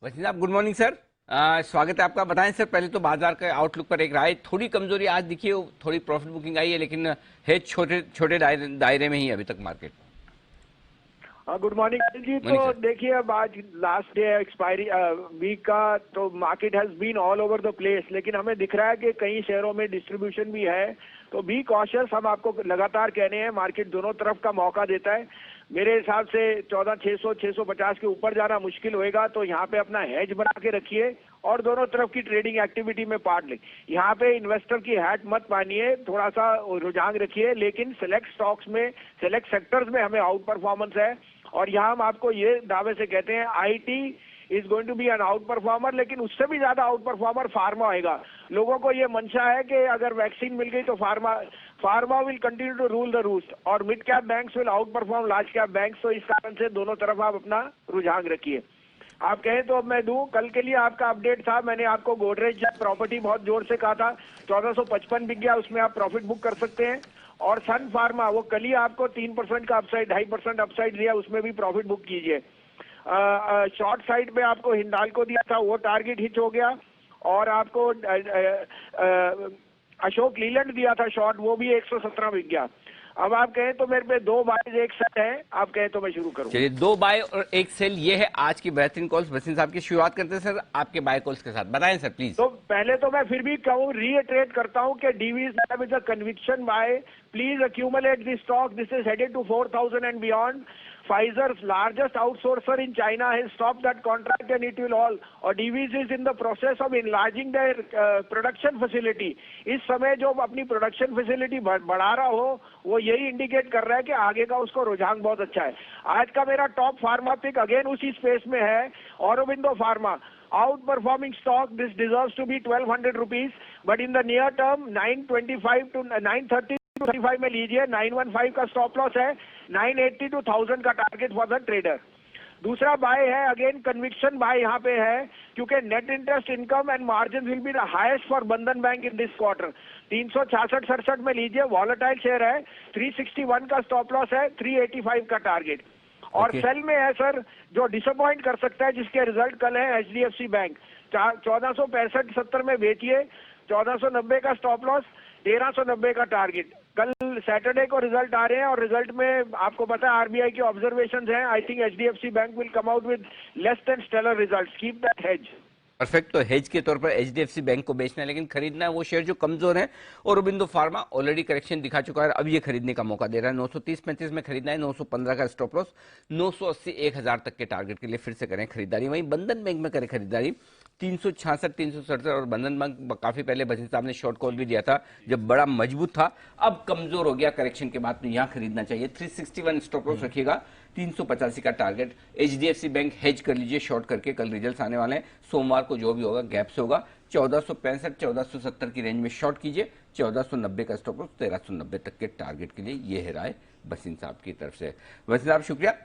वसीम साहब, good morning sir. स्वागत है आपका। बताएं सर, पहले तो बाजार के आउटलुक पर एक राय। थोड़ी कमजोरी आज दिखी है, थोड़ी प्रॉफिट बुकिंग आई है, लेकिन है छोटे छोटे दायरे में ही अभी तक मार्केट। हाँ, good morning Anil ji. Morning तो सर। देखिए, अब आज लास्ट डे एक्सपायरी वीक का, तो market has been all over the place, लेकिन हमें दिख रहा है कि कई शेयरों में डिस्ट्रीब्यूशन भी है। तो बी कॉशियस, हम आपको लगातार कह रहे हैं, मार्केट दोनों तरफ का मौका देता है। मेरे हिसाब से 14,600 650 के ऊपर जाना मुश्किल होएगा, तो यहाँ पे अपना हेज बना के रखिए और दोनों तरफ की ट्रेडिंग एक्टिविटी में पार्ट ले। यहाँ पे इन्वेस्टर की हैट मत मानिए, थोड़ा सा रुझान रखिए, लेकिन सिलेक्ट स्टॉक्स में, सिलेक्ट सेक्टर्स में हमें आउट परफॉर्मेंस है। और यहाँ हम आपको ये दावे से कहते हैं, IT is going to be an outperformer, लेकिन उससे भी ज्यादा आउट परफॉर्मर फार्मा आएगा। लोगों को ये मंशा है कि अगर वैक्सीन मिल गई तो pharma will continue to rule the roost, और mid cap banks will outperform large cap banks. तो इस कारण से दोनों तरफ आप अपना रुझान रखिए। आप कहें तो अब मैं दूं, कल के लिए आपका अपडेट था, मैंने आपको गोदरेज प्रॉपर्टी बहुत जोर से कहा था, 1455 बिक गया, उसमें आप प्रॉफिट बुक कर सकते हैं। और सन फार्मा, वो कल ही आपको 3% का अपसाइड, 2.5% अपसाइड दिया, उसमें भी प्रॉफिट बुक कीजिए। शॉर्ट साइड पे आपको हिंडाल्को दिया था, वो टारगेट हिट हो गया। और आपको अशोक लीलैंड दिया था शॉर्ट, वो भी 117 बिक गया। अब आप कहें तो मेरे पे 2 बाय 1 सेल है, आप कहें तो मैं शुरू करूं। चलिए, 2 बाय और 1 सेल, ये है आज की बेहतरीन कॉल्स। वसीम साहब की शुरुआत करते हैं सर आपके बाय कॉल्स के साथ। बताएं सर प्लीज। तो पहले तो मैं फिर भी कहूँ, रीइटरेट करता हूँ कि Divi's with the conviction buy, please accumulate this stock, this is headed to 4,000 and beyond. Pfizer's largest outsourcer in China has stopped that contract and it will all, और DVs is in the process of enlarging their production facility। इस समय जो अपनी production facility बढ़ा रहा हो, वो यही इंडिकेट कर रहा है कि आगे का उसको रुझान बहुत अच्छा है। आज का मेरा टॉप फार्मा पिक अगेन उसी स्पेस में है, Aurobindo pharma. Outperforming stock, this deserves to be 1,200 rupees, but in the near term 925 to 930 to 35 में लीजिए। 915 का स्टॉप लॉस है, 980 to 1000 का टारगेट फॉर द ट्रेडर। दूसरा बाय है, अगेन कन्विक्शन बाय यहाँ पे है, क्योंकि net interest income and margin will be the highest for बंधन बैंक इन दिस क्वार्टर। 366-67 में लीजिए, वॉलेटाइल शेयर है, 361 का स्टॉप लॉस है, 385 का टारगेट। और सेल में है सर, जो डिसअपॉइंट कर सकता है, जिसके रिजल्ट कल है, एचडीएफसी बैंक। 1465-70 में बेचिए, 1490 का स्टॉप लॉस, 1390 का टारगेट। कल सैटरडे को रिजल्ट आ रहे हैं, और रिजल्ट में आपको पता है आरबीआई की ऑब्जर्वेशंस हैं। I think HDFC bank will come out with less than stellar results, keep that hedge. Perfect. तो हेज के तौर पर एचडीएफसी बैंक को बेचना है, लेकिन खरीदना है वो शेयर जो कमजोर है। और औरोबिंदो फार्मा ऑलरेडी करेक्शन दिखा चुका है, अब ये खरीदने का मौका दे रहा है। 930-35 में खरीदना है, 915 का स्टॉप लॉस, 980-1000 तक के टारगेट के लिए फिर से करें खरीदारी। वहीं बंधन बैंक में करें खरीदारी, 366-367। और बंधन बैंक काफी पहले भजन साहब ने शॉर्ट कॉल भी दिया था जब बड़ा मजबूत था, अब कमजोर हो गया करेक्शन के बाद, तो यहां खरीदना चाहिए। 361 स्टॉप लॉस रखिएगा, 385 का टारगेट। एचडीएफसी बैंक हेज कर लीजिए शॉर्ट करके, कल रिजल्ट्स आने वाले हैं, सोमवार को जो भी होगा गैप से होगा। 1465-1470 की रेंज में शॉर्ट कीजिए, 1490 का स्टॉप लॉस, 1390 तक के टारगेट के लिए। ये है राय वसीम साहब की तरफ से। वसीम साहब शुक्रिया।